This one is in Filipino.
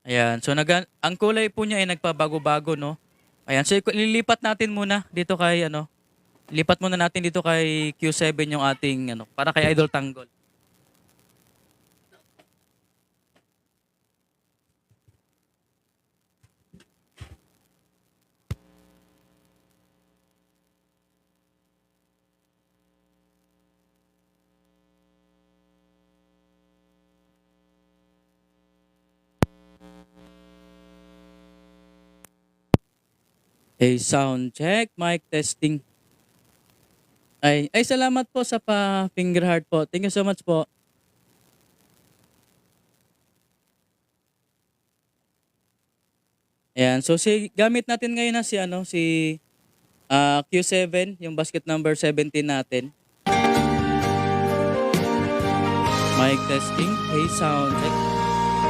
Ayan, so ang kulay po niya ay nagpabago-bago 'no. Ayan, so lilipat natin muna dito kay ano, lipat muna natin dito kay Q7 yung ating ano, para kay Idol Tanggol. Sound check, mic testing. Salamat po sa pa-finger heart po. Thank you so much po. Ayan, so gamit natin ngayon na si ano, si Q7, yung basket number 17 natin. Mic testing. Sound check.